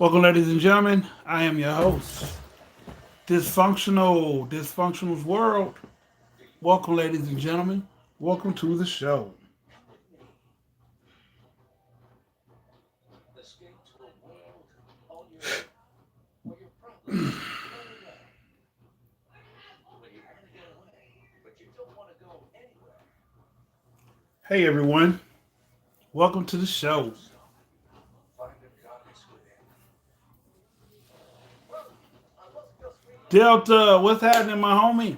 Welcome, ladies and gentlemen. I am your host, Dysfunctional's World. Welcome, ladies and gentlemen. Welcome to the show. Hey, everyone. Welcome to the show. Delta, what's happening, my homie?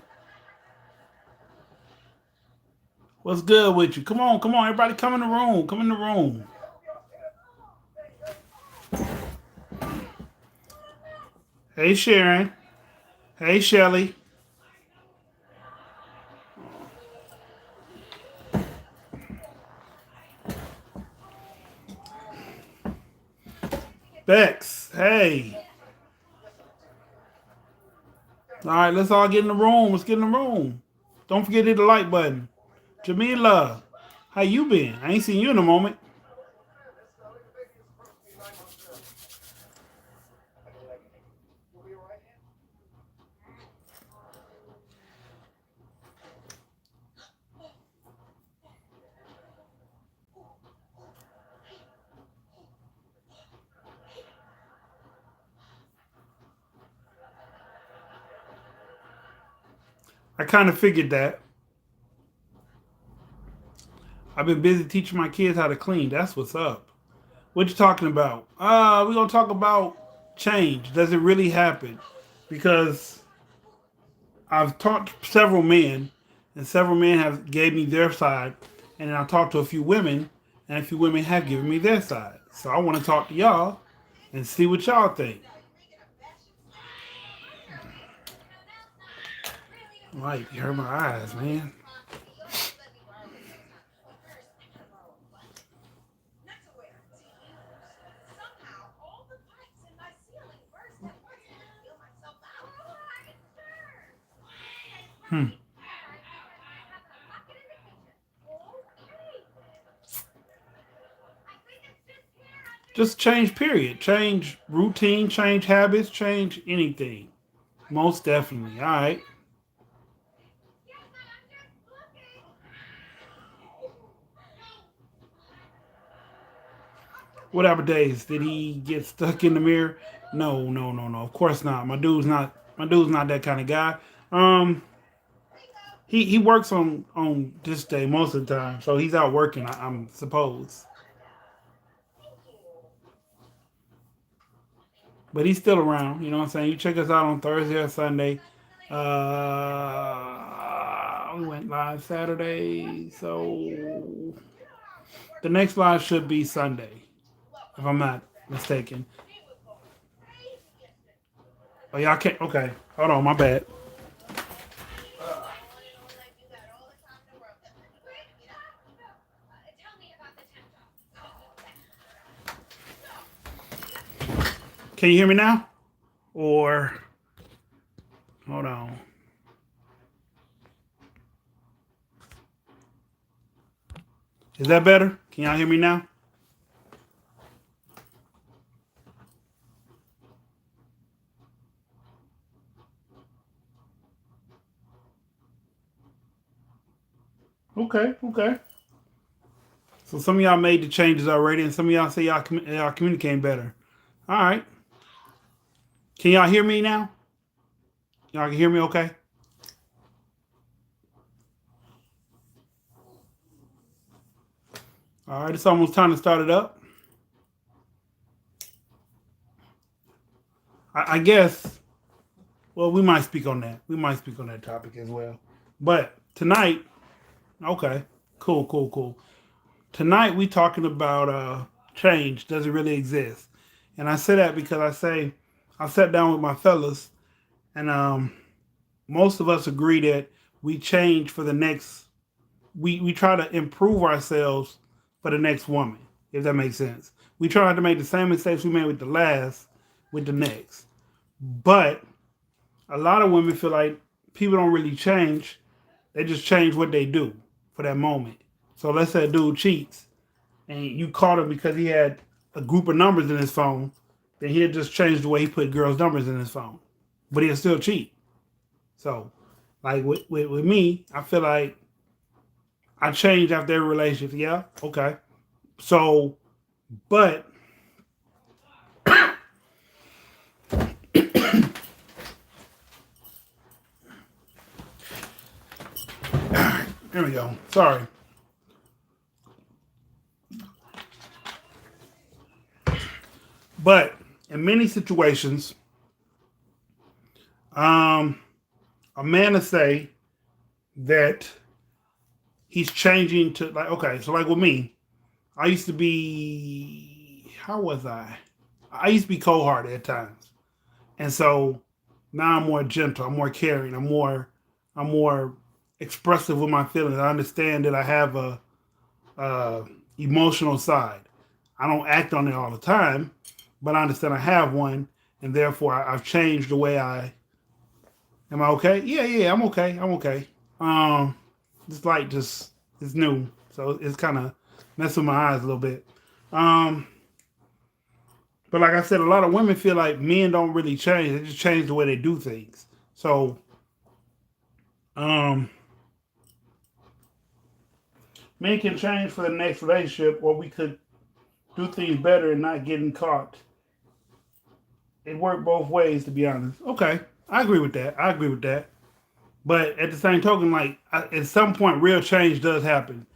What's good with you? Come on, everybody, come in the room. Come in the room. Hey, Sharon. Hey, Shelly. Bex. Hey. All right, let's all get in the room. Let's get in the room. Don't forget to hit the like button. Jamila, how you been? I ain't seen you in a moment. I kind of figured that. I've been busy teaching my kids how to clean. That's what's up. What you talking about? We're gonna talk about change. Does it really happen? Because I've talked to several men, and several men have gave me their side, and then I talked to a few women, and a few women have given me their side. So I want to talk to y'all and see what y'all think. Right, you hurt my eyes, man. Hmm. Just change, period. Change routine, change habits, change anything. Most definitely. All right. Whatever days did he get stuck in the mirror? No, no, no, no. Of course not. My dude's not that kind of guy. Um, he works on this day most of the time, so he's out working. I'm suppose, but he's still around. You know what I'm saying? You check us out on Thursday or Sunday. We went live Saturday, so the next live should be Sunday, if I'm not mistaken. Oh, y'all can't. Okay, hold on, my bad. Can you hear me now? Or hold on. Is that better? Can y'all hear me now? Okay, okay. So some of y'all made the changes already, and some of y'all say y'all communicating better. All right. Can y'all hear me now? Y'all can hear me okay? All right, it's almost time to start it up. I guess, well, we might speak on that. We might speak on that topic as well. But tonight, okay, cool, cool, cool. Tonight we talking about change. Does it really exist? And I say that because I sat down with my fellas, and most of us agree that we change for the next. We try to improve ourselves for the next woman, if that makes sense. We try not to make the same mistakes we made with the last with the next. But a lot of women feel like people don't really change. They just change what they do for that moment. So let's say a dude cheats and you caught him because he had a group of numbers in his phone. then he'll just change the way he put girls' numbers in his phone. But he'll still cheat. So, like with me, I feel like I changed after every relationship. Yeah, okay. So, but there we go. Sorry. But in many situations, a man to say that he's changing to like okay, so like with me, I used to be how was I? I used to be cold hearted at times. And so now I'm more gentle, I'm more caring, I'm more expressive with my feelings. I understand that I have a emotional side. I don't act on it all the time, but I understand I have one, and therefore I've changed the way I. Am I okay? Yeah, yeah, I'm okay. I'm okay. This light just is new, so it's kind of messing with my eyes a little bit. Um, but like I said, a lot of women feel like men don't really change; they just change the way they do things. So, um, men can change for the next relationship, or we could do things better and not getting caught. It worked both ways, to be honest. Okay, I agree with that. I agree with that. But at the same token, like at some point, real change does happen.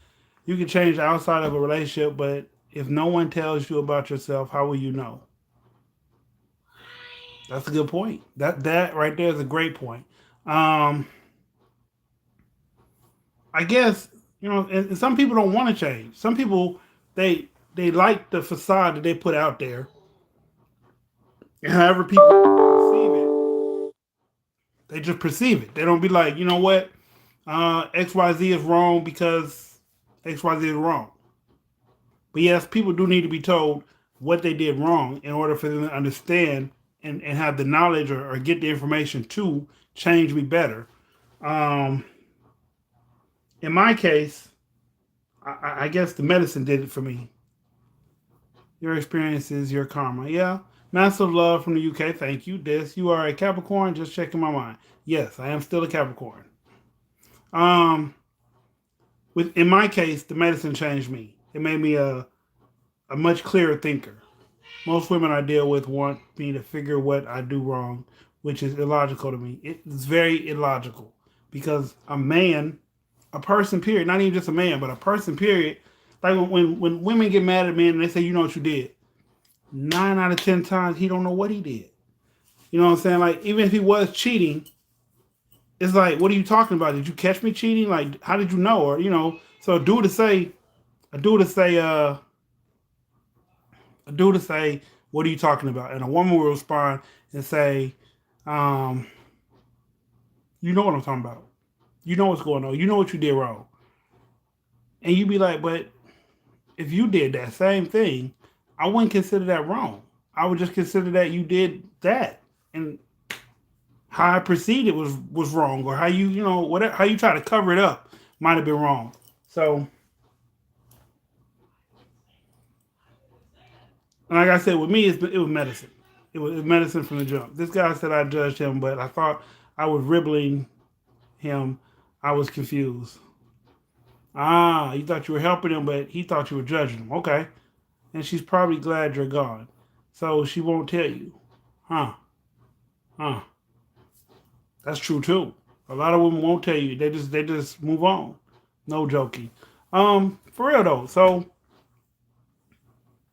You can change outside of a relationship, but if no one tells you about yourself, how will you know? That's a good point. That right there is a great point. Um, I guess and some people don't want to change. Some people they like the facade that they put out there, and however people perceive it, they just perceive it. They don't be like, you know what, XYZ is wrong because XYZ is wrong. But yes, people do need to be told what they did wrong in order for them to understand and have the knowledge or get the information to change me better. Um, in my case, I guess the medicine did it for me. Your experience is your karma. Yeah. Massive love from the UK. Thank you. This, you are a Capricorn. Just checking my mind. Yes, I am still a Capricorn. Um, in my case, the medicine changed me. It made me a much clearer thinker. Most women I deal with want me to figure what I do wrong, which is illogical to me. It's very illogical because a man, a person, period, not even just a man, but a person, period. Like when women get mad at men and they say, you know what you did, 9 out of 10 times he don't know what he did. You know what I'm saying? Like even if he was cheating, it's like, what are you talking about? Did you catch me cheating? Like how did you know? Or so a dude to say, what are you talking about? And a woman will respond and say, um, you know what I'm talking about. You know what's going on. You know what you did wrong. And you be like, but if you did that same thing, I wouldn't consider that wrong. I would just consider that you did that. And how I proceeded was wrong. Or how whatever how you try to cover it up might have been wrong. So like I said, with me, it was medicine. It was medicine from the jump. This guy said I judged him, but I thought I was ribbling him. I was confused. Ah, you thought you were helping him, but he thought you were judging him. Okay. And she's probably glad you're gone. So she won't tell you. Huh. Huh. That's true too. A lot of women won't tell you. They just move on. No joking. For real though. So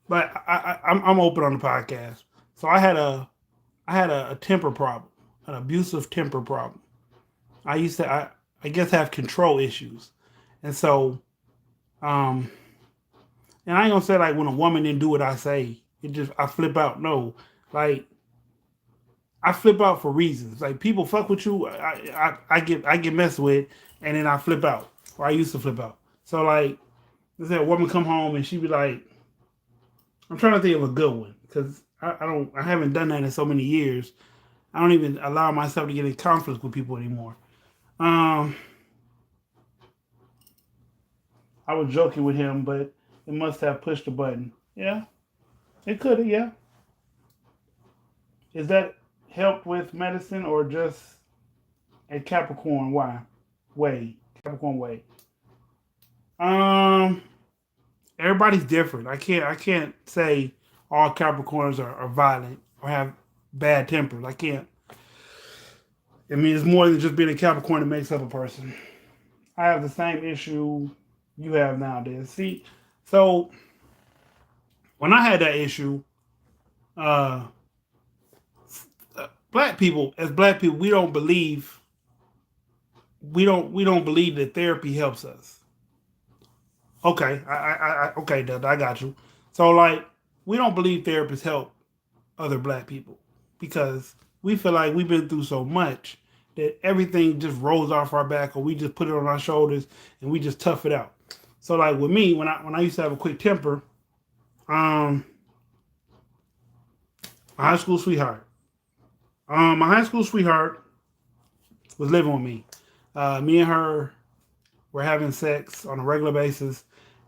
like I'm open on the podcast. So I had a temper problem, an abusive temper problem. I used to I guess have control issues. And so um and I ain't gonna say like when a woman didn't do what I say, it just I flip out. No. Like I flip out for reasons. Like people fuck with you, I get messed with and then I flip out. Or I used to flip out. So like let's say a woman come home and she be like, I'm trying to think of a good one because I haven't done that in so many years. I don't even allow myself to get in conflict with people anymore. Um, I was joking with him, but it must have pushed the button. Yeah, it could have. Yeah, Is that helped with medicine or just a Capricorn way? Capricorn way. Um, Everybody's different. I can't say all Capricorns are violent or have bad tempers. I can't. I mean, it's more than just being a Capricorn that makes up a person. I have the same issue you have nowadays. See, so when I had that issue, uh, black people, we don't believe that therapy helps us. Okay, okay, Dad, I got you. So like, we don't believe therapists help other black people because we feel like we've been through so much that everything just rolls off our back, or we just put it on our shoulders and we just tough it out. So like with me, when I used to have a quick temper, um, my high school sweetheart, my high school sweetheart was living with me. Me and her were having sex on a regular basis,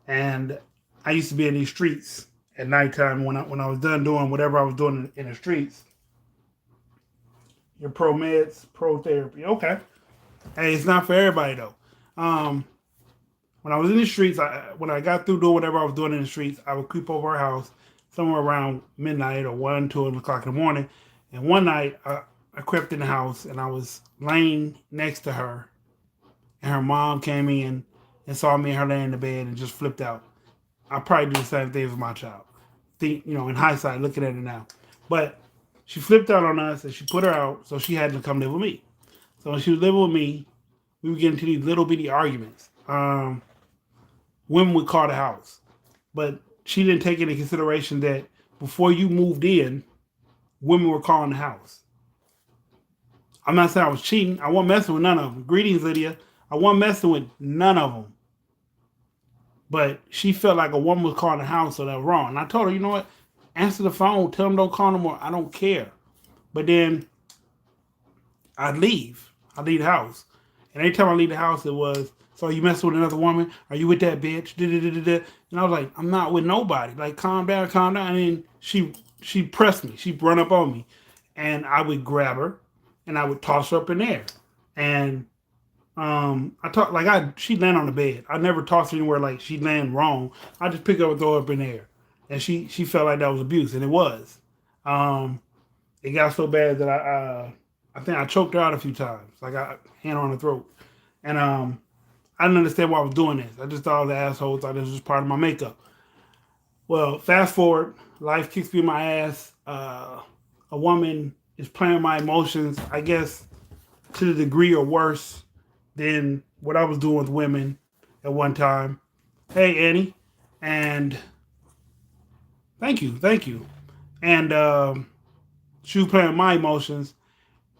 and I used to be in these streets at nighttime when I was done doing whatever I was doing in the streets. Your pro meds, pro therapy. Okay. Hey, it's not for everybody though. Um, when I was in the streets, when I got through doing whatever I was doing in the streets, I would creep over her house somewhere around midnight or 1, 2 o'clock in the morning. And one night, I crept in the house and I was laying next to her, and her mom came in and saw me and her laying in the bed and just flipped out. I probably do the same thing with my child. In hindsight, looking at it now. But she flipped out on us and she put her out, so she had to come live with me. So when she was living with me, we would get into these little bitty arguments. Women would call the house. But she didn't take into consideration that before you moved in, women were calling the house. I'm not saying I was cheating. I wasn't messing with none of them. Greetings, Lydia. I wasn't messing with none of them. But she felt like a woman was calling the house, so that was wrong. And I told her, you know what? Answer the phone. Tell them don't call no more. I don't care. But then I'd leave. I'd leave the house. And every time I leave the house, it was, so you messing with another woman? Are you with that bitch? Da-da-da-da-da. And I was like, I'm not with nobody. Like, calm down, calm down. And then she pressed me. She run up on me. And I would grab her and I would toss her up in there. And she'd land on the bed. I never tossed her anywhere like she'd land wrong. I just pick her up and throw her up in the air. And she felt like that was abuse, and it was. It got so bad that I think I choked her out a few times. Like I hand her on the throat. And I didn't understand why I was doing this. I just thought I was an asshole, thought this was part of my makeup. Well, fast forward, life kicks me in my ass. A woman is playing with my emotions, I guess, to the degree or worse than what I was doing with women at one time. Hey, Annie. And thank you, thank you. And she was playing with my emotions,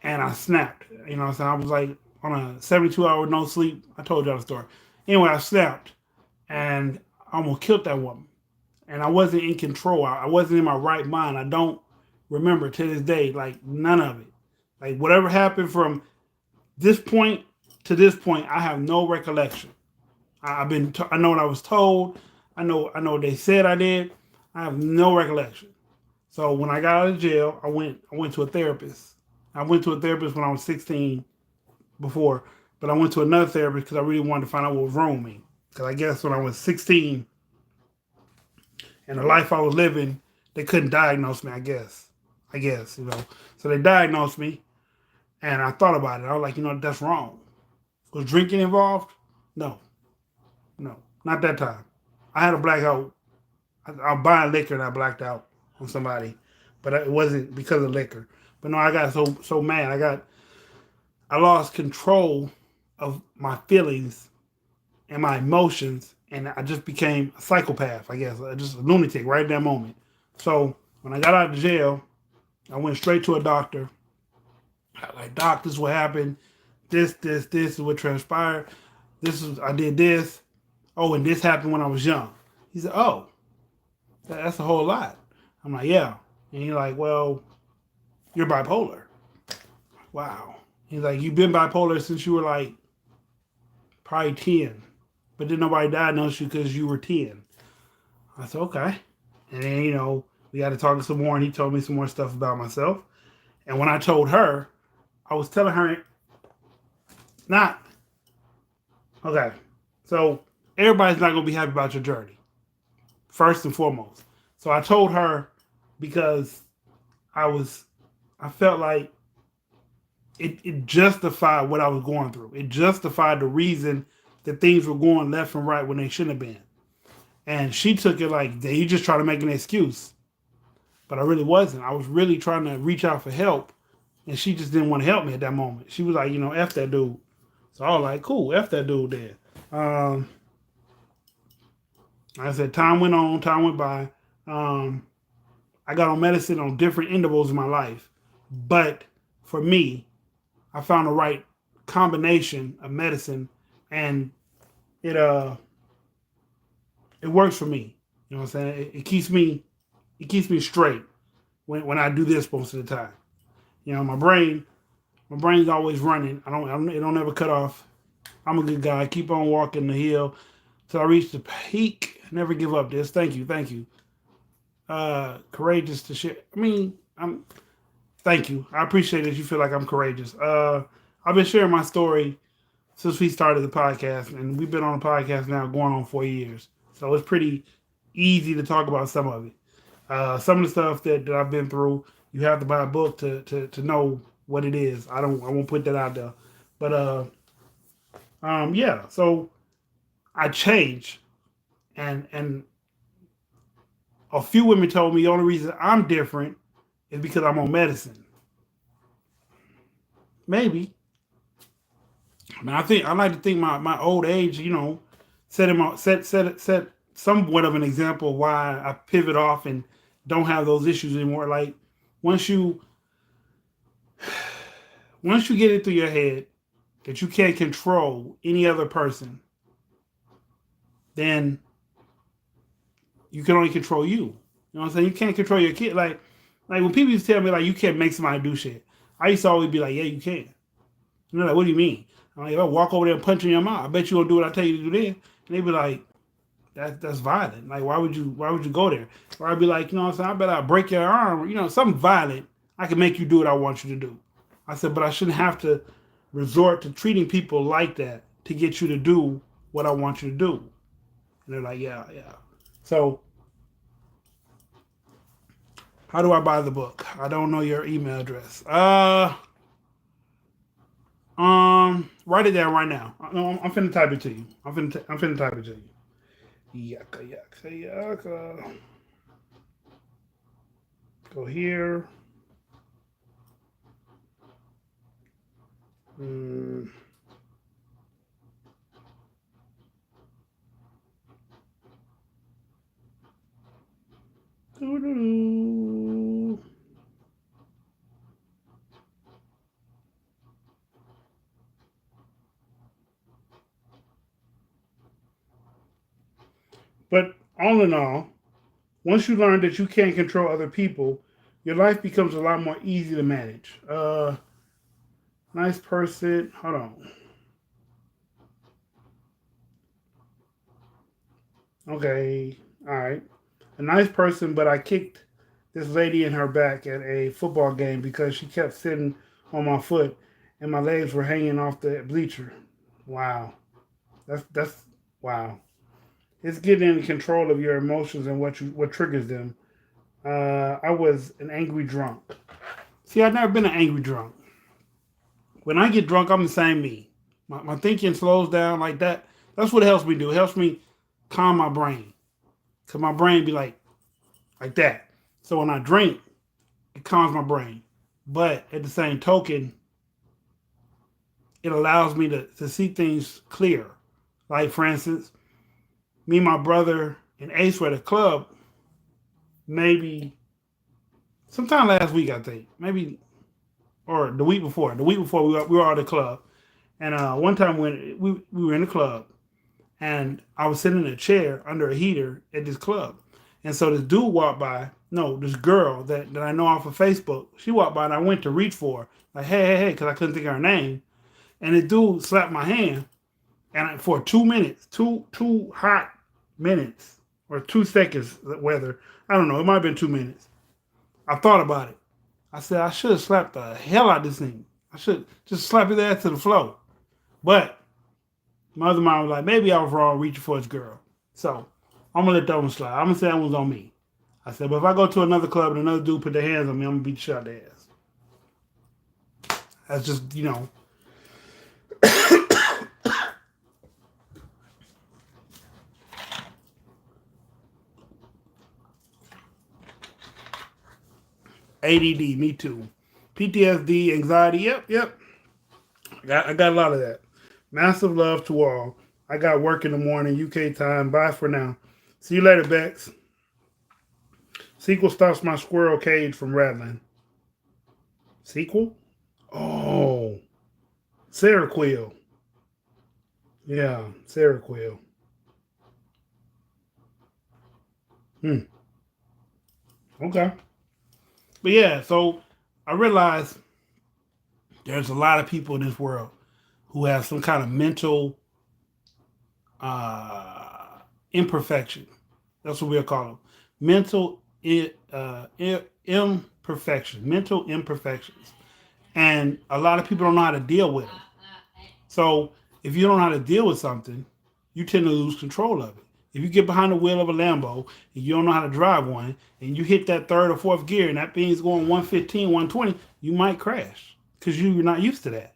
and I snapped. You know what I'm saying? I was like on a 72-hour no sleep. I told y'all the story. Anyway, I snapped, and I almost killed that woman. And I wasn't in control. I wasn't in my right mind. I don't remember to this day, like none of it. Like whatever happened from this point to this point, I have no recollection. I know what I was told. I know what they said I did. I have no recollection. So when I got out of jail, I went to a therapist. I went to a therapist when I was 16 before, but I went to another therapist because I really wanted to find out what was wrong with me. Because I guess when I was 16 and the life I was living, they couldn't diagnose me, I guess. So they diagnosed me, and I thought about it. I was like, that's wrong. Was drinking involved? No, not that time. I had a blackout. I was buying liquor and I blacked out on somebody, but it wasn't because of liquor. But no, I got so mad. I lost control of my feelings and my emotions, and I just became a psychopath, I guess, just a lunatic right at that moment. So when I got out of jail, I went straight to a doctor. I was like, Doc, this is what happened. This is what transpired. I did this. Oh, and this happened when I was young. He said, oh, that's a whole lot. I'm like, yeah. And he's like, well, you're bipolar. Wow. He's like, you've been bipolar since you were like probably 10. But then nobody diagnosed you because you were 10. I said, okay. And then, we got to talk some more, and he told me some more stuff about myself. And when I told her, I was telling her not okay. So everybody's not gonna be happy about your journey, first and foremost. So I told her because I felt like it justified what I was going through. It justified the reason that things were going left and right when they shouldn't have been. And she took it like, you just try to make an excuse. But I really wasn't. I was really trying to reach out for help. And she just didn't want to help me at that moment. She was like, F that dude. So I was like, cool, F that dude then. Like I said, time went on, time went by. I got on medicine on different intervals in my life. But for me, I found the right combination of medicine, and it it works for me. You know what I'm saying? It keeps me straight when I do this most of the time. My brain's always running. It don't ever cut off. I'm a good guy. I keep on walking the hill till I reach the peak. Never give up. This. Thank you. Courageous to share. Thank you. I appreciate that you feel like I'm courageous. I've been sharing my story since we started the podcast, and we've been on the podcast now going on 4 years. So it's pretty easy to talk about some of it. Some of the stuff that I've been through, you have to buy a book to know what it is. I won't put that out there. But yeah. So I changed, and a few women told me the only reason I'm different is because I'm on medicine. Maybe. I like to think my old age, set somewhat of an example of why I pivot off and don't have those issues anymore. Like once you get it through your head that you can't control any other person, then you can only control you. You know what I'm saying? You can't control your kid. Like when people used to tell me like you can't make somebody do shit, I used to always be like, yeah, you can. Like, what do you mean? I'm like, if I walk over there and punch in your mouth, I bet you gonna do what I tell you to do then. And they be like, that's violent. Like, why would you go there? Or I'd be like, what I'm saying? I bet I'll break your arm. Something violent. I can make you do what I want you to do. I said, but I shouldn't have to resort to treating people like that to get you to do what I want you to do. And they're like, yeah. So, how do I buy the book? I don't know your email address. Write it down right now. I'm finna type it to you. I'm finna type it to you. Yaka. Go here. But all in all, once you learn that you can't control other people, your life becomes a lot more easy to manage. Nice person. Hold on. Okay. All right. A nice person, but I kicked this lady in her back at a football game because she kept sitting on my foot and my legs were hanging off the bleacher. Wow. That's wow. It's getting in control of your emotions and what triggers them. I was an angry drunk. See, I've never been an angry drunk. When I get drunk, I'm the same me. My thinking slows down like that. That's what it helps me do. It helps me calm my brain. Because my brain be like that. So when I drink, it calms my brain. But at the same token, it allows me to see things clear. Like, for instance, me and my brother and Ace were at a club maybe sometime last week, I think. Maybe, or the week before. The week before, we were at the club. And one time when we were in the club, and I was sitting in a chair under a heater at this club. And so this dude walked by, this girl that I know off of Facebook, she walked by and I went to reach for her. Like, hey, because I couldn't think of her name. And the dude slapped my hand. And for 2 minutes, two hot minutes, or 2 seconds, whether, I don't know, it might have been 2 minutes. I thought about it. I said, I should have slapped the hell out of this thing. I should just slap his ass to the floor. But my other mom was like, maybe I was wrong reaching for his girl. So I'm going to let that one slide. I'm going to say that one's on me. I said, but if I go to another club and another dude put their hands on me, I'm going to beat the shit out of their ass. That's just, ADD, me too. PTSD, anxiety, yep. I got a lot of that. Massive love to all. I got work in the morning, UK time. Bye for now. See you later, Bex. Sequel stops my squirrel cage from rattling. Sequel? Oh. Seroquel. Yeah, Seroquel. Okay. But yeah, so I realized there's a lot of people in this world who have some kind of mental imperfection. That's what we'll call them. Mental imperfection. Mental imperfections. And a lot of people don't know how to deal with them. So if you don't know how to deal with something, you tend to lose control of it. If you get behind the wheel of a Lambo and you don't know how to drive one, and you hit that third or fourth gear and that thing's going 115, 120, you might crash because you're not used to that.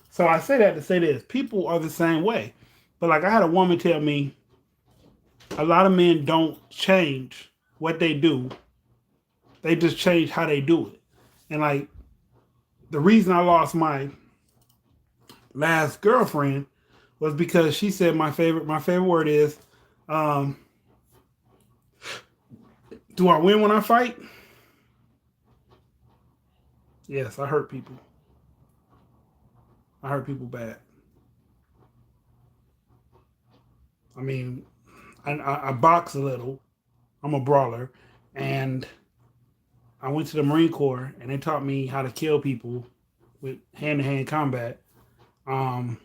So I say that to say this. People are the same way. But like I had a woman tell me, a lot of men don't change what they do. They just change how they do it. And like the reason I lost my last girlfriend was because she said my favorite word is, do I win when I fight? Yes, I hurt people. I hurt people bad. I mean, I box a little. I'm a brawler. And I went to the Marine Corps and they taught me how to kill people with hand-to-hand combat. And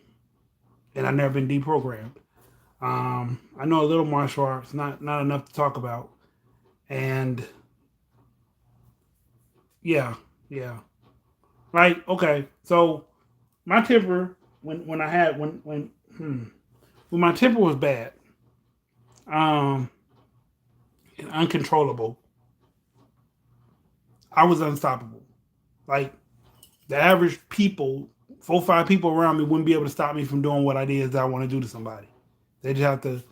I've never been deprogrammed. I know a little martial arts, not enough to talk about. And yeah. Like, okay, so my temper when my temper was bad, and uncontrollable, I was unstoppable. Like the average people, 4 or 5 people around me wouldn't be able to stop me from doing what I did that I want to do to somebody. They just have to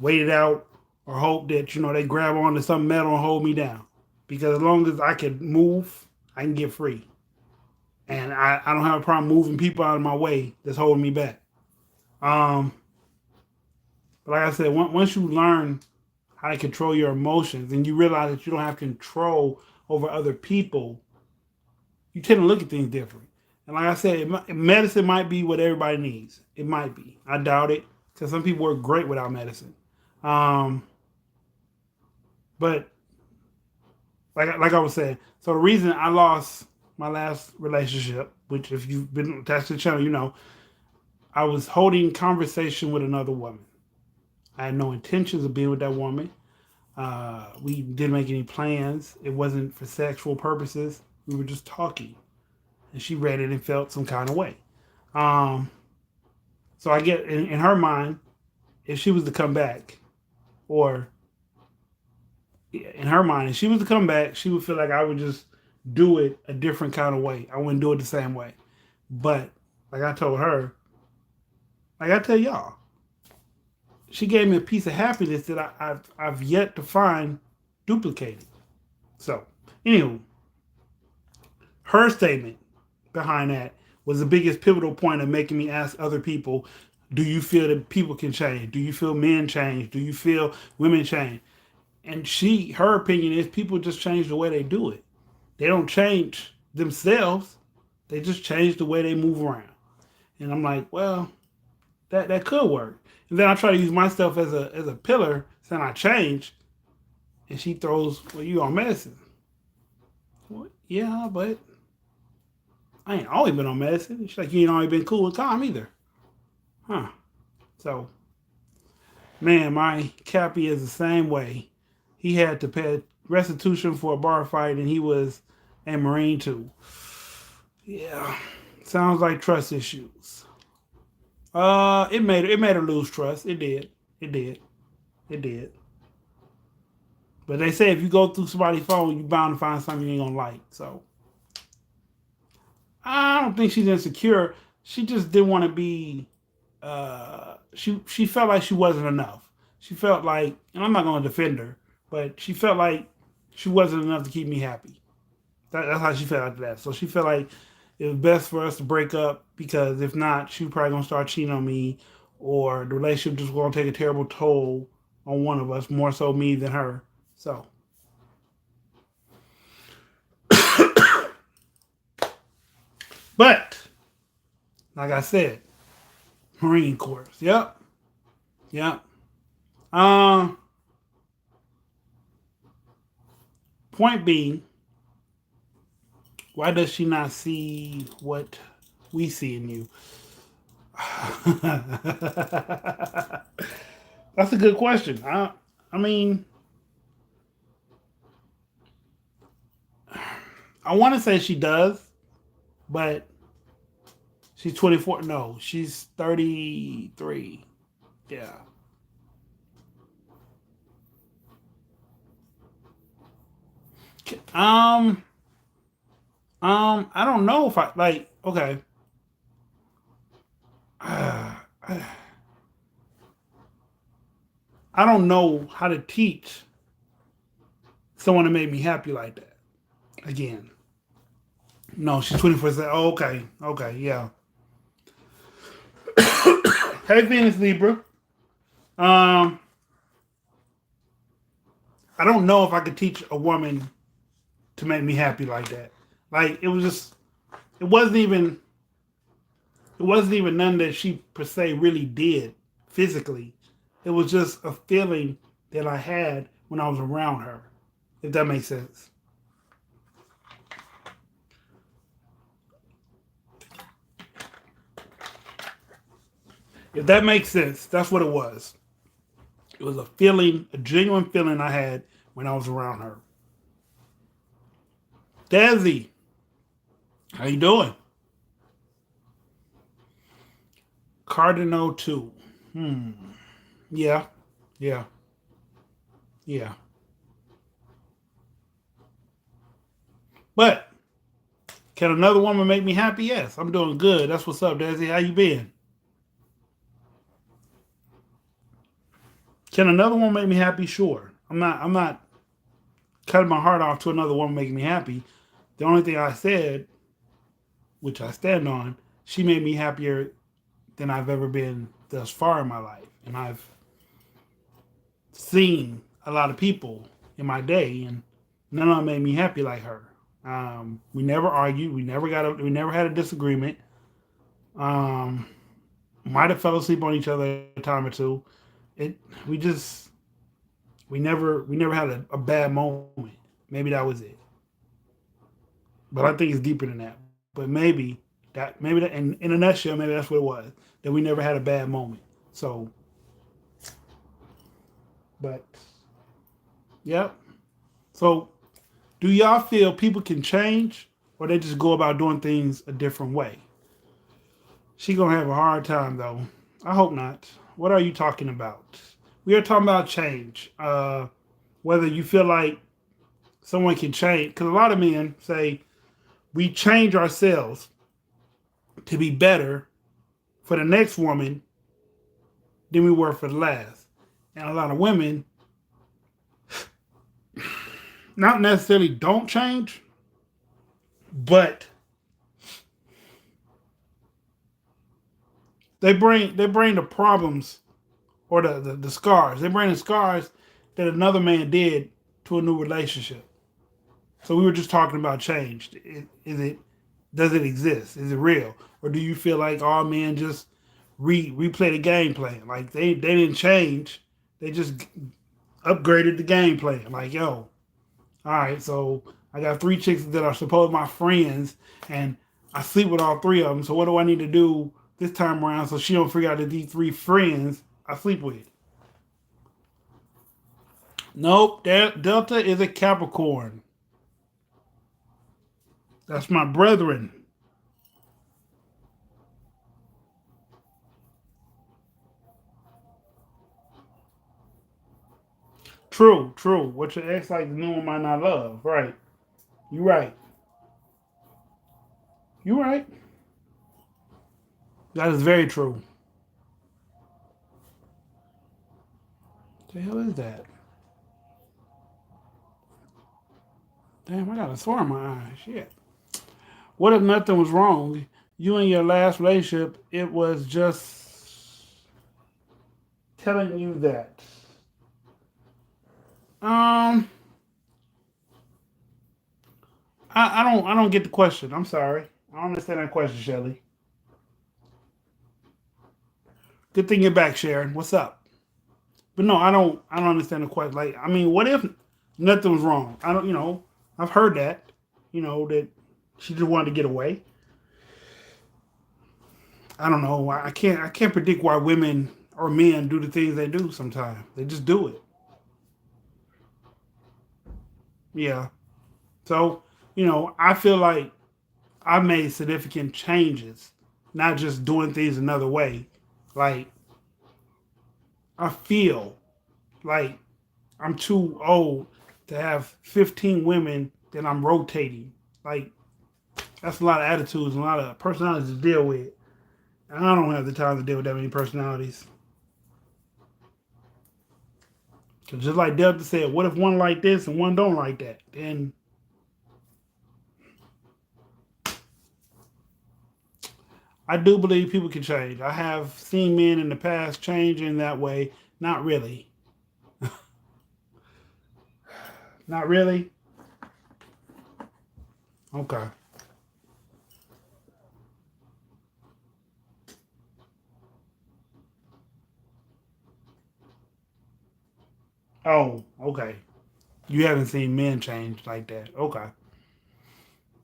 wait it out or hope that, they grab onto some metal and hold me down. Because as long as I can move, I can get free. And I don't have a problem moving people out of my way that's holding me back. But like I said, once you learn how to control your emotions and you realize that you don't have control over other people, you tend to look at things different. And like I said, medicine might be what everybody needs. It might be. I doubt it, because some people work great without medicine. But like I was saying, so the reason I lost my last relationship, which if you've been attached to the channel, I was holding conversation with another woman. I had no intentions of being with that woman. We didn't make any plans. It wasn't for sexual purposes. We were just talking. And she read it and felt some kind of way. So I get, in her mind, if she was to come back, or in her mind, if she was to come back, she would feel like I would just do it a different kind of way. I wouldn't do it the same way. But like I told her, like I tell y'all, she gave me a piece of happiness that I've yet to find duplicated. So, anywho, her statement behind that was the biggest pivotal point of making me ask other people, do you feel that people can change? Do you feel men change? Do you feel women change? And her opinion is people just change the way they do it. They don't change themselves. They just change the way they move around. And I'm like, well, that could work. And then I try to use myself as a pillar, saying I change. And she throws, well, you on medicine. Well, yeah, but I ain't always been on medicine. She's like, you ain't always been cool with Tom either. Huh. So, man, my Cappy is the same way. He had to pay restitution for a bar fight, and he was and Marine too. Yeah, sounds like trust issues. It made her lose trust. It did. It did. It did. But they say if you go through somebody's phone, you bound to find something you ain't gonna like. So I don't think she's insecure. She just didn't want to be. She felt like she wasn't enough. She felt like, and I'm not gonna defend her, but she felt like she wasn't enough to keep me happy. That's how she felt after that. So she felt like it was best for us to break up because if not, she probably gonna start cheating on me, or the relationship just gonna take a terrible toll on one of us, more so me than her. So, but like I said, Marine Corps. Yep, yep. Um, Point being, why does she not see what we see in you? That's a good question. I mean, I want to say she does, but she's 24. No, she's 33. Yeah. Um, I don't know if I like. Okay. I don't know how to teach someone to make me happy like that. Again, no, she's 24. Oh, okay, okay, yeah. Hey, Venus Libra. Um, I don't know if I could teach a woman to make me happy like that. Like it was just, it wasn't even, it wasn't even none that she per se really did physically. It was just a feeling that I had when I was around her. If that makes sense. If that makes sense, that's what it was. It was a feeling, a genuine feeling I had when I was around her. Dazzy, how you doing? Cardinal 2. Hmm. Yeah. Yeah. Yeah. But can another woman make me happy? Yes. I'm doing good. That's what's up, Dazzy. How you been? Can another woman make me happy? Sure. I'm not cutting my heart off to another woman making me happy. The only thing I said, which I stand on, she made me happier than I've ever been thus far in my life. And I've seen a lot of people in my day, and none of them made me happy like her. We never argued. We never had a disagreement. Um, might have fell asleep on each other a time or two. It. We just. We never had a bad moment. Maybe that was it. But I think it's deeper than that. But maybe that in a nutshell, maybe that's what it was. That we never had a bad moment. So, but yep. So, do y'all feel people can change, or they just go about doing things a different way? She gonna have a hard time though. I hope not. What are you talking about? We are talking about change. Whether you feel like someone can change, because a lot of men say we change ourselves to be better for the next woman than we were for the last. And a lot of women not necessarily don't change, but they bring the problems or the scars. They bring the scars that another man did to a new relationship. So we were just talking about change. Is it does it exist? Is it real? Or do you feel like all men just replay the game plan? Like they didn't change. They just upgraded the game plan. Like, yo, all right, so I got three chicks that are supposed my friends, and I sleep with all three of them. So what do I need to do this time around so she don't figure out that these three friends I sleep with? Nope, Delta is a Capricorn. That's my brethren. True, true. What your ex like the new one might not love. Right. You right. You right. That is very true. What the hell is that? Damn, I got a sore in my eye. Shit. What if nothing was wrong? You and your last relationship, it was just telling you that. Um, I don't get the question. I'm sorry. I don't understand that question, Shelly. Good thing you're back, Sharon. What's up? But no, I don't understand the question. Like, I mean, what if nothing was wrong? I don't, I've heard that, that she just wanted to get away. I don't know. I can't predict why women or men do the things they do sometimes. They just do it. Yeah. So, I feel like I've made significant changes, not just doing things another way. Like, I feel like I'm too old to have 15 women that I'm rotating. Like, that's a lot of attitudes and a lot of personalities to deal with. And I don't have the time to deal with that many personalities. Because just like Delta said, what if one like this and one don't like that? Then I do believe people can change. I have seen men in the past change in that way. Not really. Not really. Okay. Oh, okay. You haven't seen men change like that. Okay.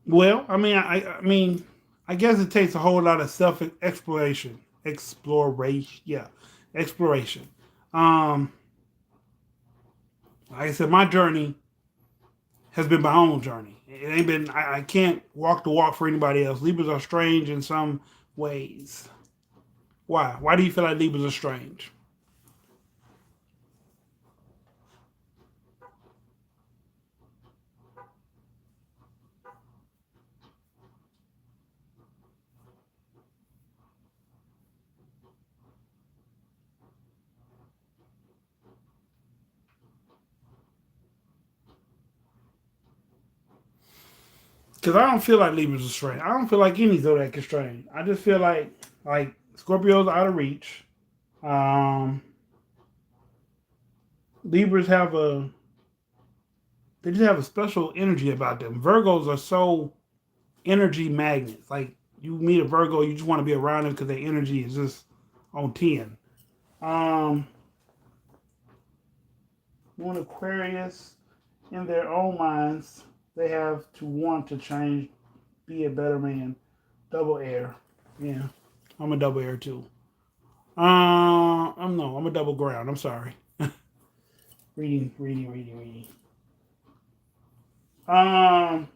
Well, I guess it takes a whole lot of self exploration. Exploration. Yeah. Exploration. Um, like I said, my journey has been my own journey. It ain't been. I can't walk the walk for anybody else. Libras are strange in some ways. Why? Why do you feel like Libras are strange? Because I don't feel like Libras are strange. I don't feel like any zodiac is strange. I just feel like Scorpios are out of reach. Um, Libras have a they just have a special energy about them. Virgos are so energy magnets. Like you meet a Virgo, you just want to be around them because their energy is just on 10. Um, one Aquarius, in their own minds, they have to want to change, be a better man. Double air. Yeah, I'm a double air too. I'm no, I'm a double ground. I'm sorry. Reading. Um,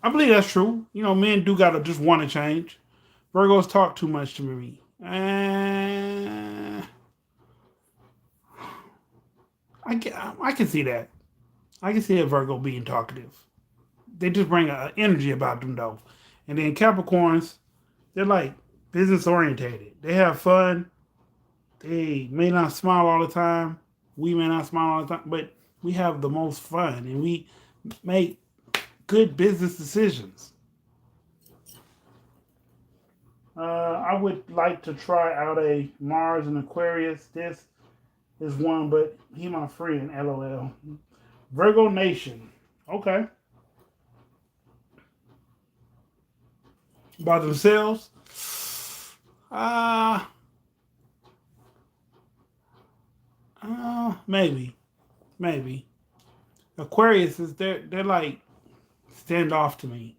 I believe that's true. Men do gotta just want to change. Virgos talk too much to me. I can see that. I can see a Virgo being talkative. They just bring an energy about them though. And then Capricorns, they're like business orientated. They have fun. They may not smile all the time. We may not smile all the time, but we have the most fun and we make good business decisions. I would like to try out a Mars and Aquarius. This is one, but he my friend. LOL. Virgo Nation. Okay. By themselves. Uh, maybe. Aquarius is they're like standoff to me.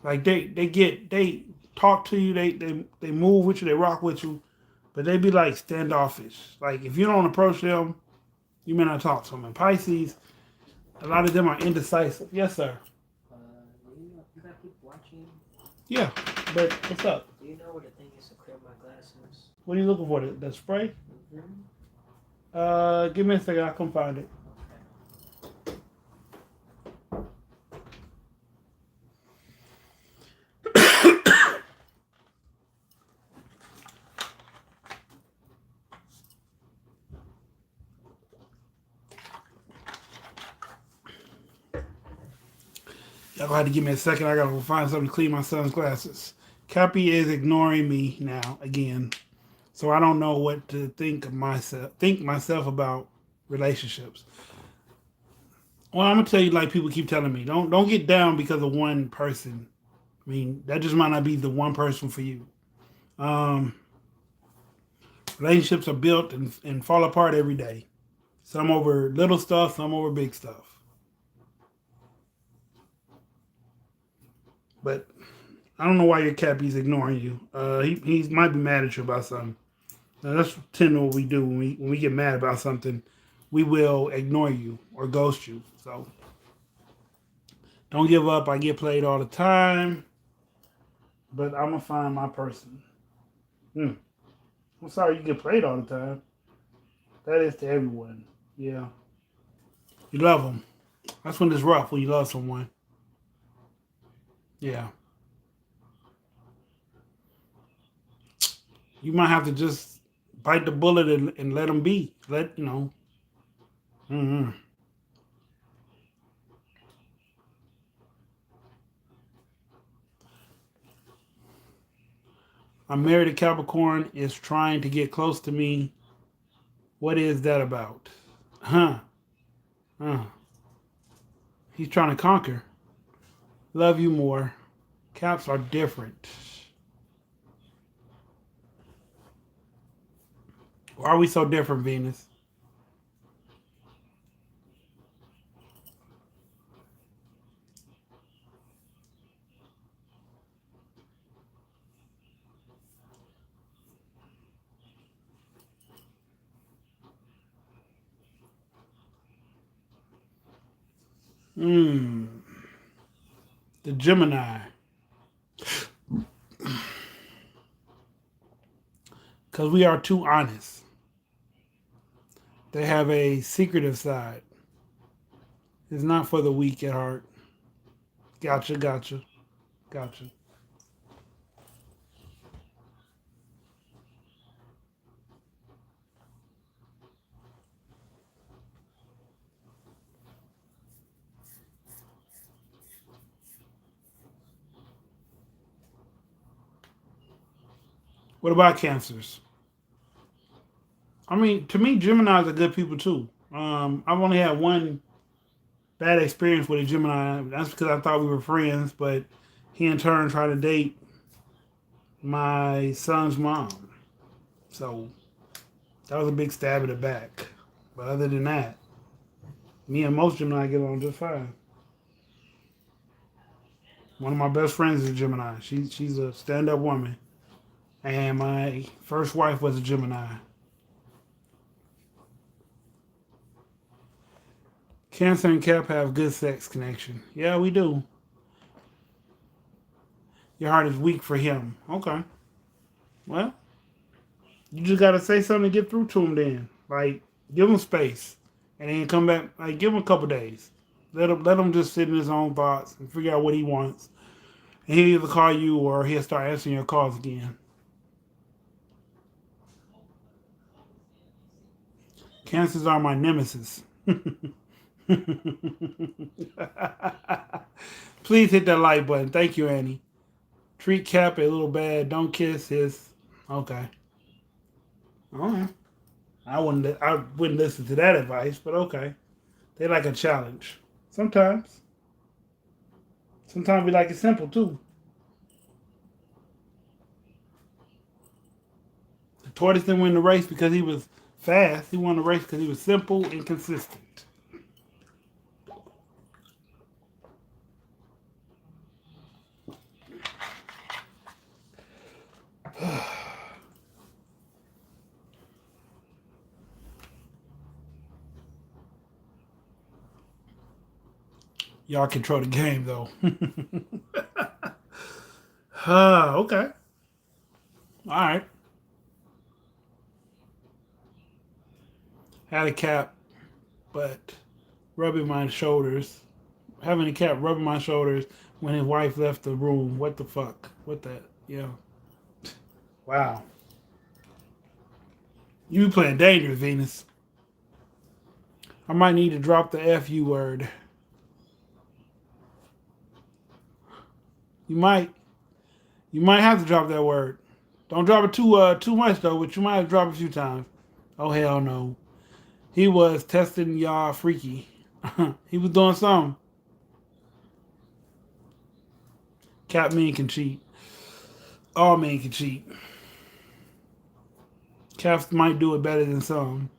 Like they talk to you, they move with you, they rock with you, but they be like standoffish. Like if you don't approach them, you may not talk to them. And Pisces, a lot of them are indecisive. Yes, sir. Yeah, but what's up? Do you know where the thing is to clear my glasses? What are you looking for? The spray? Mm-hmm. Give me a second. I'll come find it. Y'all gonna have to give me a second. I gotta go find something to clean my son's glasses. Cappy is ignoring me now again, so I don't know what to think of myself. Think myself about relationships. Well, I'm gonna tell you like people keep telling me. Don't get down because of one person. I mean, that just might not be the one person for you. Um, Relationships are built and fall apart every day. Some over little stuff, some over big stuff. But I don't know why your Cappy's ignoring you. He might be mad at you about something. Now, that's tend to what we do when we get mad about something. We will ignore you or ghost you. So don't give up. I get played all the time, but I'm gonna find my person. Hmm. I'm sorry you get played all the time. That is to everyone. Yeah, you love them. That's when it's rough when you love someone. Yeah, you might have to just bite the bullet and let them be. Let you know. Mm-hmm. I'm married to Capricorn. Is trying to get close to me. What is that about? Huh? Huh? He's trying to conquer. Love you more. Caps are different. Why are we so different, Venus? Hmm. The Gemini. Because we are too honest. They have a secretive side. It's not for the weak at heart. Gotcha, gotcha, gotcha. What about Cancers? I mean, to me, Geminis are good people too. I've only had one bad experience with a Gemini. That's because I thought we were friends, but he in turn tried to date my son's mom. So that was a big stab in the back. But other than that, me and most Gemini get along just fine. One of my best friends is a Gemini. She's a stand up woman. And my first wife was a Gemini. Cancer and Cap have good sex connection. Yeah, we do. Your heart is weak for him. Okay. Well, you just gotta say something to get through to him then. Like, give him space. And then come back, like give him a couple days. Let him just sit in his own thoughts and figure out what he wants. And he'll either call you or he'll start answering your calls again. Cancers are my nemesis. Please hit that like button. Thank you, Annie. Treat Cap a little bad. Don't kiss his. Okay. All right. I wouldn't listen to that advice, but okay. They like a challenge. Sometimes. Sometimes we like it simple too. The tortoise didn't win the race because he was fast. He won the race because he was simple and consistent. Y'all control the game though. Okay. All right. Had a cap, but rubbing my shoulders. Having a cat rubbing my shoulders when his wife left the room. What the fuck? What that? Yeah. Wow. You playing dangerous, Venus. I might need to drop the FU word. You might. You might have to drop that word. Don't drop it too much though, but you might have to drop it a few times. Oh hell no. He was testing y'all freaky. He was doing something. Cat men can cheat. All men can cheat. Cats might do it better than some,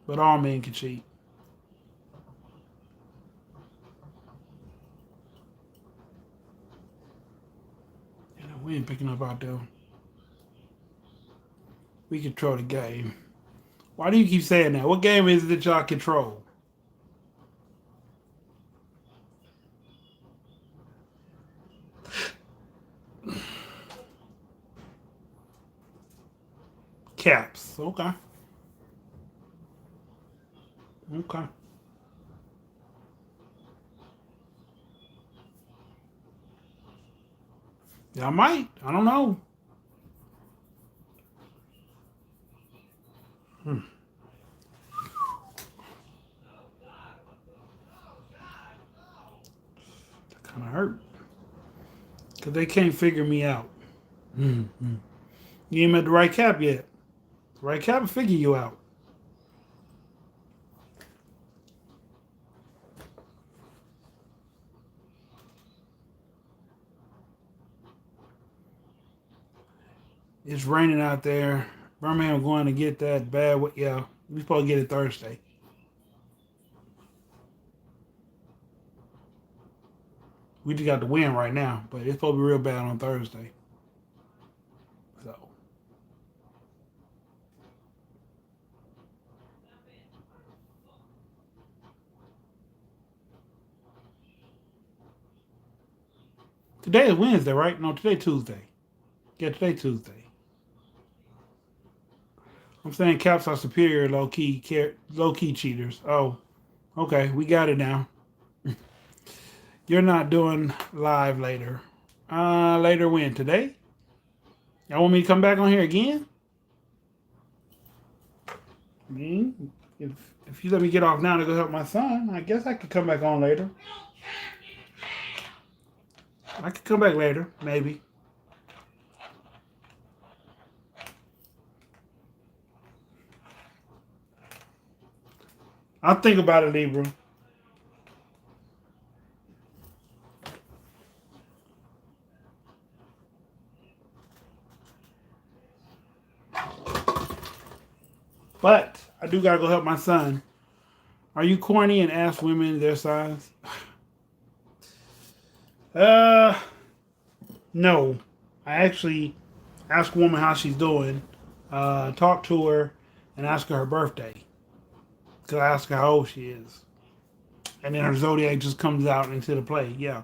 but all men can cheat. Yeah, we ain't picking up out there. We control the game. Why do you keep saying that? What game is it that y'all control? Caps. Okay. Okay. Y'all might. I don't know. Hmm. That kind of hurt. Because they can't figure me out. Mm-hmm. You ain't met the right cap yet. The right cap will figure you out. It's raining out there. Birmingham going to get that bad. Yeah, we supposed to get it Thursday. We just got the win right now, but it's supposed to be real bad on Thursday. So today is Wednesday, right? No, today Tuesday. Yeah, today Tuesday. I'm saying Caps are superior, low key cheaters. Oh, okay, we got it now. You're not doing live later. Later when today? Y'all want me to come back on here again? If if you let me get off now to go help my son, I guess I could come back on later. I could come back later, maybe. I'll think about it, Libra. But I do gotta go help my son. Are you corny and ask women their size? Uh, no. I actually ask a woman how she's doing, talk to her, and ask her birthday. Cause I ask her how old she is, and then her zodiac just comes out into the play. Yeah,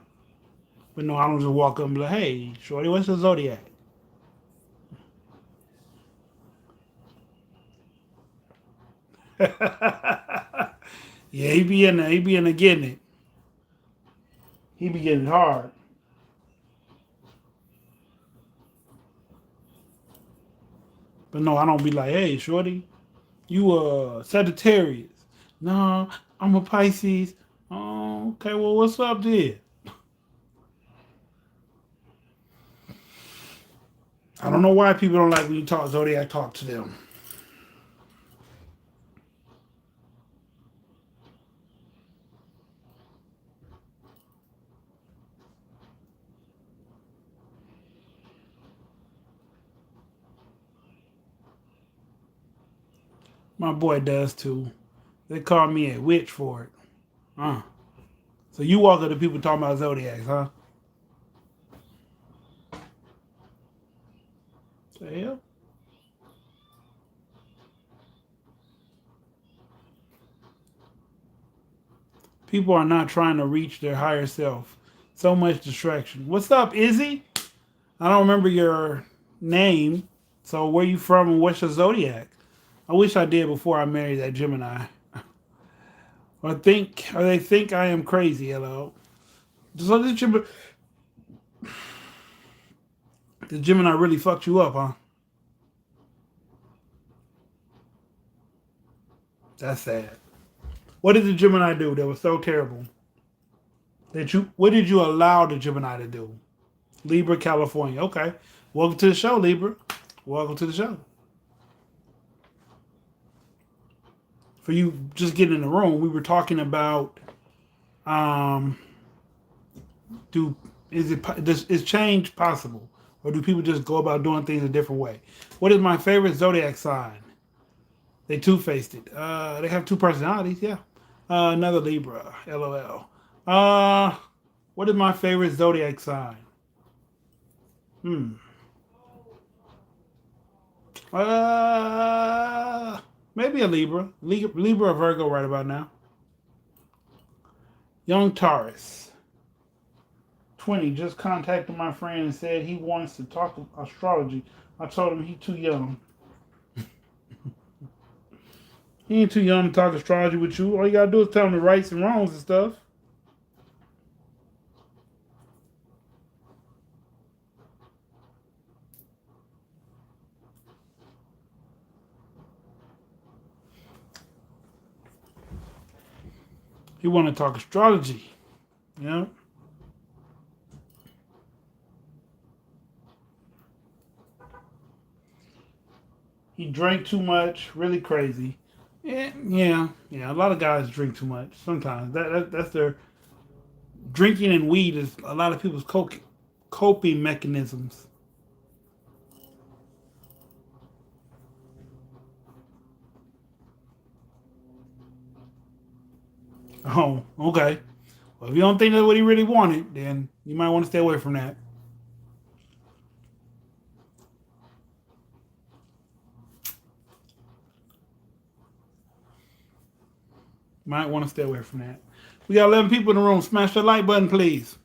but no, I don't just walk up and be like, "Hey, shorty, what's your zodiac?" Yeah, he be in there getting it. He be getting hard. But no, I don't be like, "Hey, shorty, you a Sagittarius?" No, I'm a Pisces. Oh, okay. Well, what's up there? I don't know why people don't like when you talk zodiac talk to them. My boy does too. They call me a witch for it. Uh. So you walk up to people talking about zodiacs, huh? The hell? People are not trying to reach their higher self. So much distraction. What's up, Izzy? I don't remember your name. So where you from and what's your zodiac? I wish I did before I married that Gemini. Or they think I am crazy. Hello. So the Gemini really fucked you up, huh? That's sad. What did the Gemini do that was so terrible? What did you allow the Gemini to do? Libra, California. Okay. Welcome to the show, Libra. Welcome to the show. For you just getting in the room, we were talking about um is change possible? Or do people just go about doing things a different way? What is my favorite zodiac sign? They two-faced it. They have two personalities, yeah. Another Libra, LOL. What is my favorite zodiac sign? Hmm. Maybe a Libra. Libra or Virgo right about now. Young Taurus. 20 just contacted my friend and said he wants to talk astrology. I told him he's too young. He ain't too young to talk astrology with you. All you gotta do is tell him the rights and wrongs and stuff. He want to talk astrology. You know? He drank too much, really crazy. Yeah. A lot of guys drink too much sometimes. That's their drinking and weed is a lot of people's coping mechanisms. Oh, okay. Well, if you don't think that's what he really wanted, then you might want to stay away from that. Might want to stay away from that. We got 11 people in the room. Smash the like button, please.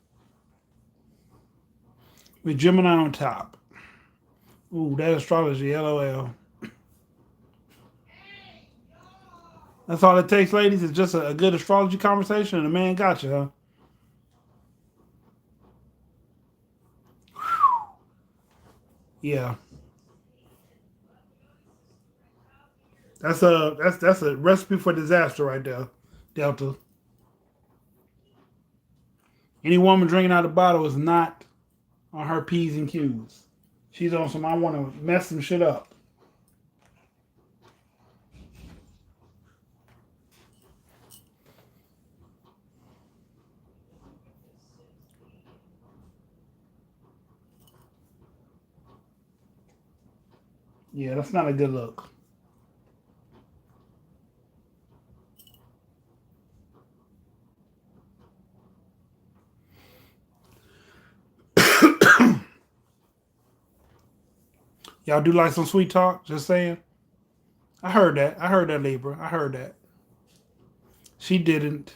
With Gemini on top. Ooh, that astrology, LOL. That's all it takes, ladies, is just a good astrology conversation and a man got you, huh? Yeah. That's a recipe for disaster right there, Delta. Any woman drinking out of the bottle is not on her P's and Q's. She's on some I want to mess some shit up. Yeah, that's not a good look. Y'all do like some sweet talk? Just saying. I heard that. I heard that, Libra. I heard that. She didn't.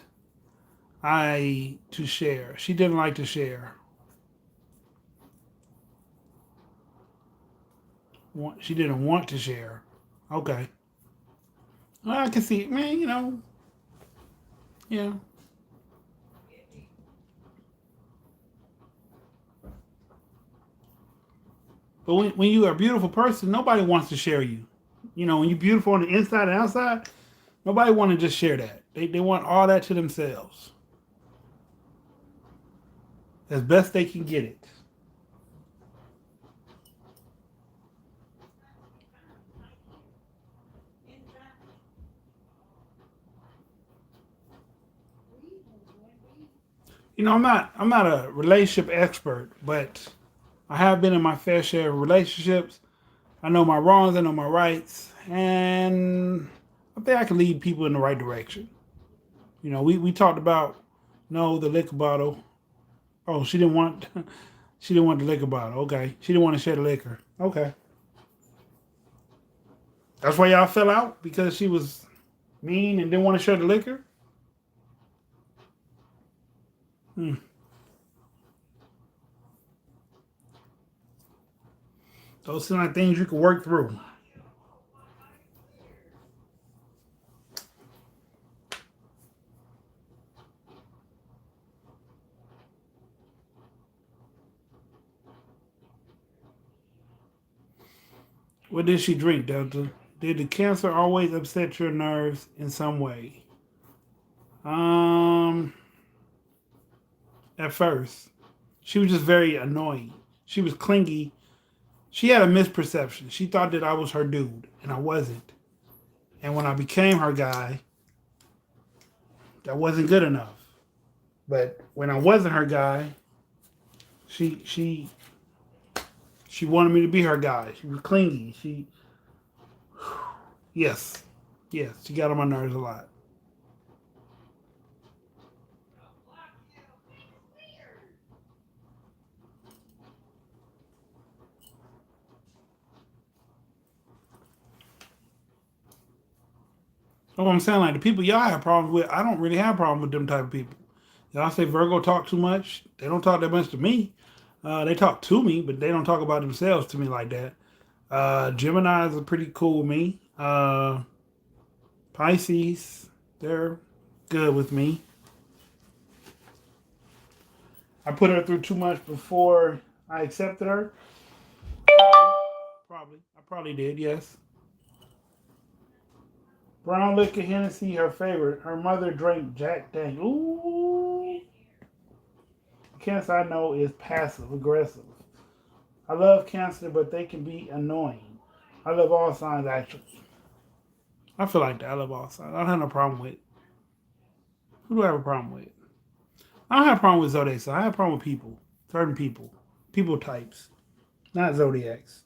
To share. She didn't like to share. She didn't want to share. Okay. Well, I can see it, man. Yeah. But when you are a beautiful person, nobody wants to share you. When you're beautiful on the inside and outside, nobody want to just share that. They want all that to themselves. As best they can get it. I'm not a relationship expert, but I have been in my fair share of relationships. I know my wrongs, I know my rights, and I think I can lead people in the right direction. We talked about no the liquor bottle. Oh, she didn't want the liquor bottle. Okay, she didn't want to share the liquor. Okay, that's why y'all fell out because she was mean and didn't want to share the liquor. Hmm. Those seem like things you can work through. What did she drink, Delta? Did the cancer always upset your nerves in some way? Um, at first, she was just very annoying. She was clingy. She had a misperception. She thought that I was her dude, and I wasn't. And when I became her guy, that wasn't good enough. But when I wasn't her guy, she she she wanted me to be her guy. She was clingy. Yes, yes, she got on my nerves a lot. So what I'm saying, like the people y'all have problems with, I don't really have problems with them type of people. Y'all say Virgo talk too much. They don't talk that much to me. They talk to me, but they don't talk about themselves to me like that. Geminis are pretty cool with me. Pisces, they're good with me. I put her through too much before I accepted her. Probably. I probably did, yes. Brown liquor Hennessy, her favorite. Her mother drank Jack Daniels. Ooh. Cancer I know is passive aggressive. I love Cancer, but they can be annoying. I love all signs actually. I feel like that. I love all signs. I don't have no problem with. Who do I have a problem with? I don't have a problem with zodiacs. I have a problem with people. Certain people. People types. Not zodiacs.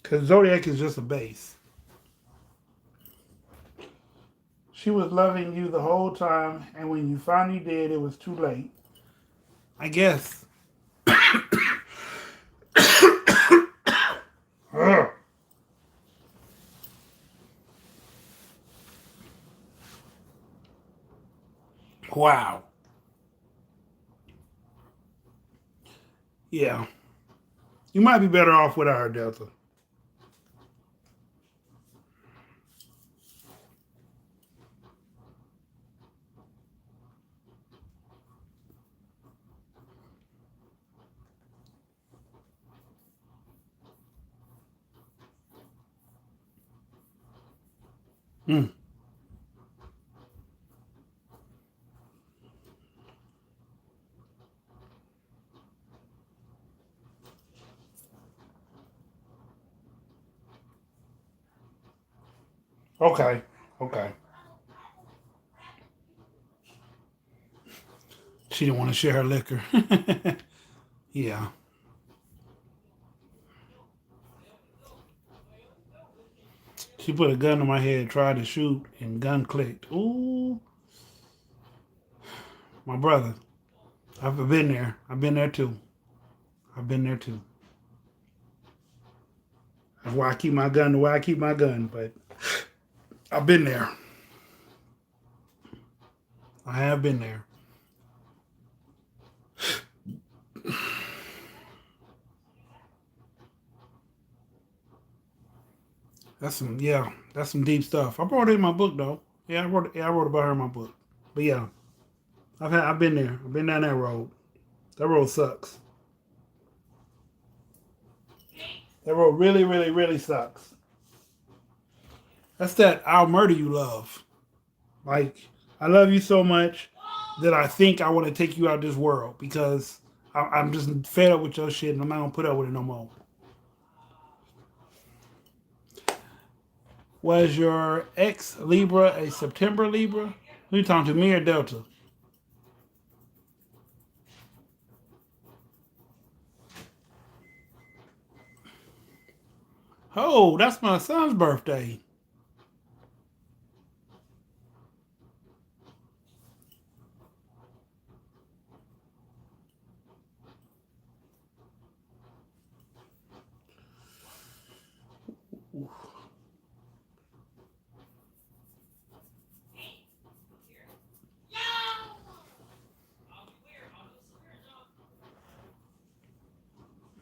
Because zodiac is just a base. She was loving you the whole time, and when you finally did, it was too late. I guess. Wow. Yeah. You might be better off without her, Delta. Hmm. Okay. Okay. She didn't want to share her liquor. Yeah. She put a gun to my head, tried to shoot, and gun clicked. Ooh. My brother. I've been there. I've been there too. I've been there too. That's why I keep my gun the way I keep my gun. But I've been there. I have been there. That's some deep stuff. I brought it in my book though. I wrote about her in my book. But yeah, I've been there. I've been down that road. That road sucks. That road really, really, really sucks. That's that I'll murder you love. Like, I love you so much that I think I want to take you out of this world because I'm just fed up with your shit and I'm not going to put up with it no more. Was your ex Libra a September Libra? Who you talking to, me or Delta? Oh, that's my son's birthday.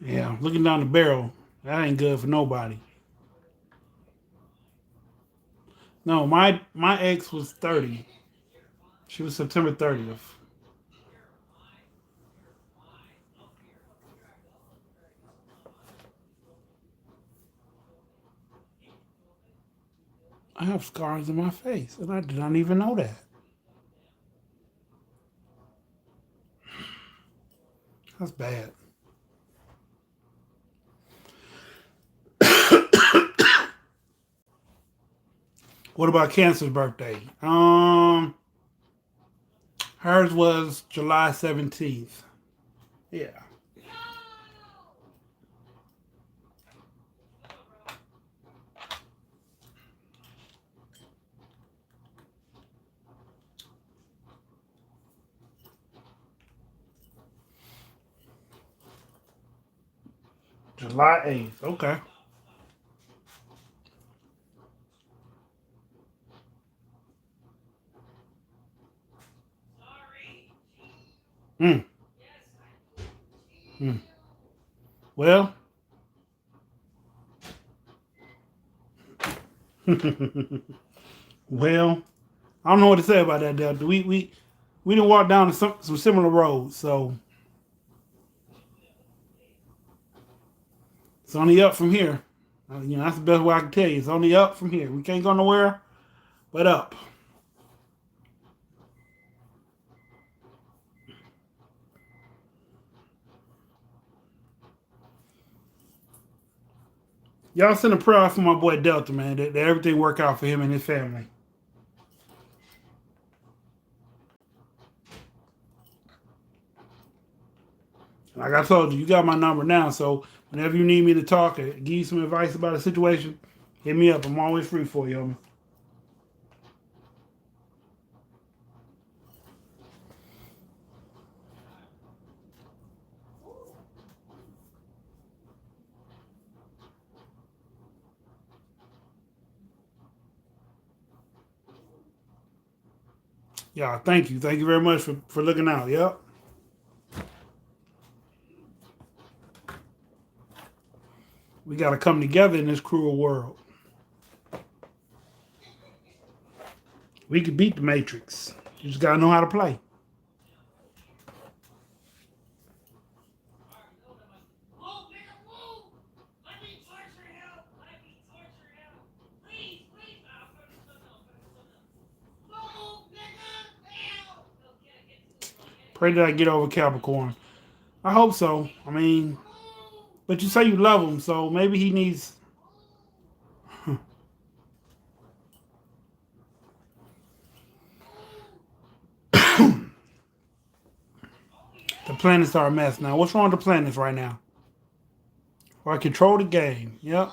Yeah, looking down the barrel, that ain't good for nobody. No, my ex was 30. She was September 30th. I have scars in my face, and I did not even know that. That's bad. What about Cancer's birthday? Hers was July 17th. Yeah. July 8th. Okay. Mm. Mm. Well, well, I don't know what to say about that, Delta. We didn't walk down some similar roads, so it's only up from here. That's the best way I can tell you. It's only up from here. We can't go nowhere but up. Y'all send a prayer out for my boy Delta, man, that everything work out for him and his family. Like I told you, you got my number now, so whenever you need me to talk or give you some advice about a situation, hit me up. I'm always free for you, homie. Yeah, thank you. Thank you very much for looking out. Yep. We got to come together in this cruel world. We could beat the Matrix. You just got to know how to play. Pray that I get over Capricorn. I hope so. I mean, but you say you love him, so maybe he needs. The planets are a mess now. What's wrong with the planets right now? Or I control the game. Yep.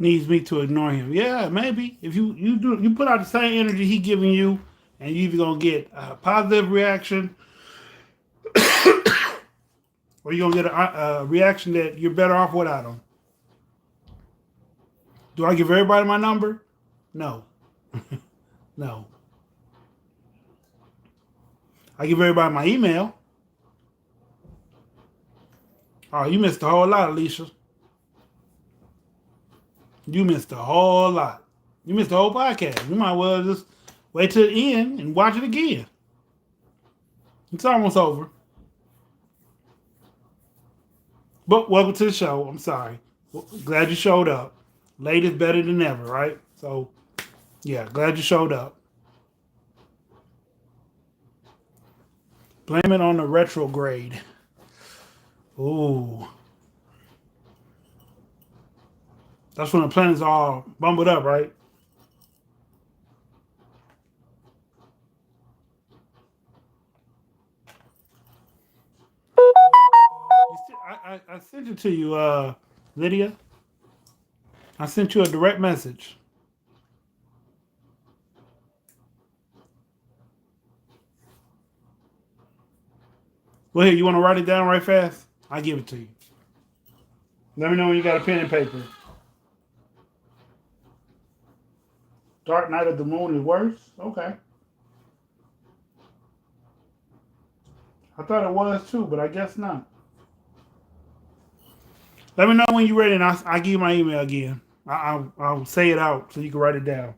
Needs me to ignore him. Yeah, maybe. If you put out the same energy he giving you, and you either gonna get a positive reaction, or you gonna get a reaction that you're better off without him. Do I give everybody my number? No, no. I give everybody my email. Oh, you missed a whole lot, Alicia. You missed a whole lot. You missed the whole podcast. You might well just wait till the end and watch it again. It's almost over. But welcome to the show. I'm sorry. Glad you showed up. Late is better than never, right? So, yeah, glad you showed up. Blame it on the retrograde. Ooh. That's when the planets all bumbled up, right? sent it to you, Lydia. I sent you a direct message. Well, here, you want to write it down right fast? I'll give it to you. Let me know when you got a pen and paper. Dark Night of the Moon is worse? Okay. I thought it was too, but I guess not. Let me know when you're ready, and I'll give you my email again. I'll say it out so you can write it down.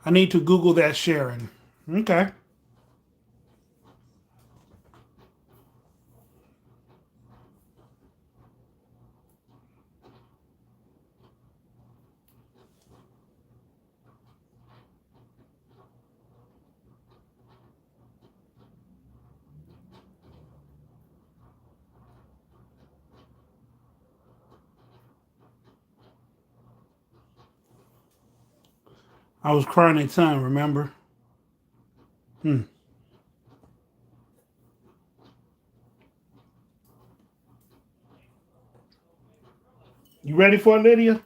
I need to Google that Sharon. Okay. I was crying a ton, remember? Hmm. You ready for it, Lydia?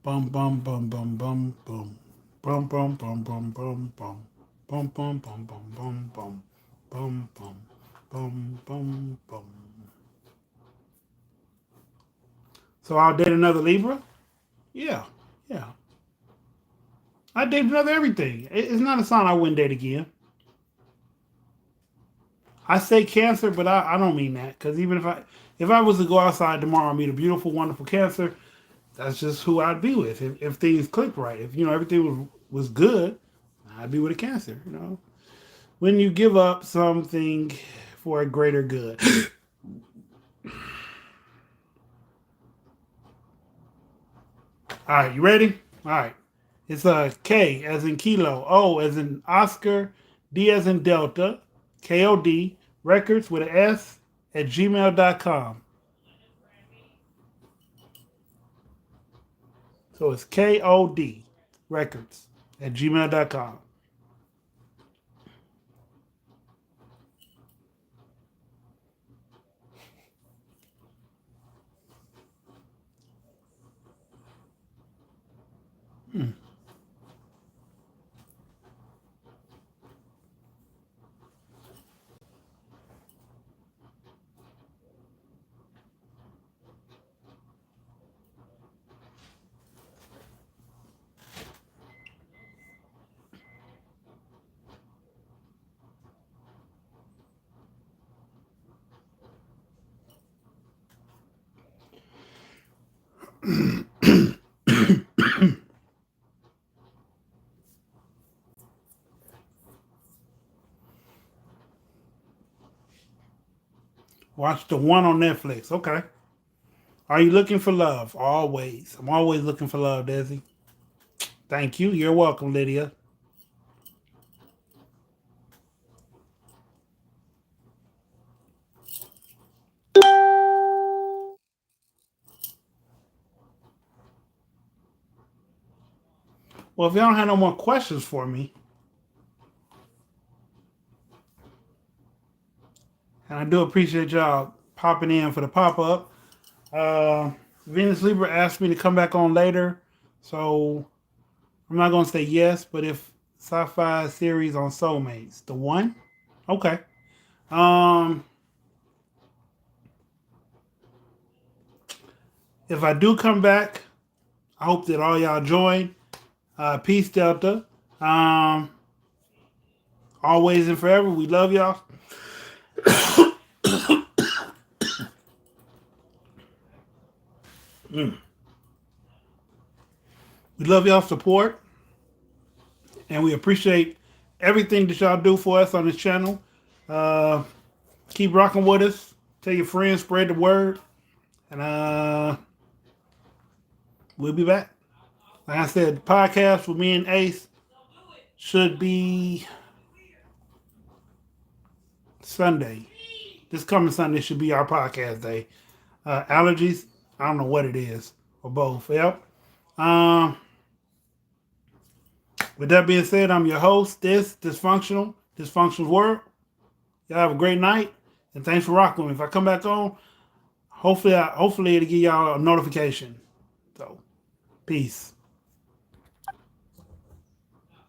Bum bum bum bum bum bum. Bum bum bum bum bum bum. Bum bum bum bum bum bum. Bum bum bum bum bum. So I'll date another Libra? Yeah. Yeah. I date another everything. It's not a sign I wouldn't date again. I say Cancer, but I don't mean that, because even if I was to go outside tomorrow and meet a beautiful, wonderful Cancer, that's just who I'd be with. If things clicked right, if everything was good, I'd be with a Cancer. When you give up something for a greater good. All right, you ready? All right. It's K as in kilo, O as in Oscar, D as in Delta, KOD, records with an S at gmail.com. So it's KOD, records at gmail.com. Hmm. Watch the one on Netflix. Okay. Are you looking for love? Always. I'm always looking for love, Desi. Thank you. You're welcome, Lydia. Well, if y'all don't have no more questions for me, and I do appreciate y'all popping in for the pop up. Venus Libra asked me to come back on later, so I'm not gonna say yes, but if sci-fi series on soulmates, the one, okay. Um, if I do come back, I hope that all y'all join. Peace, Delta. Um, always and forever, we love y'all. Mm. We love y'all support, and we appreciate everything that y'all do for us on this channel. Uh, keep rocking with us. Tell your friends, spread the word, and we'll be back. Like I said, the podcast with me and Ace should be Sunday. This coming Sunday should be our podcast day. Allergies, I don't know what it is, or both. Yep. With that being said, I'm your host, Dysfunctional World. Y'all have a great night, and thanks for rocking with me. If I come back on, hopefully it'll give y'all a notification. So, peace.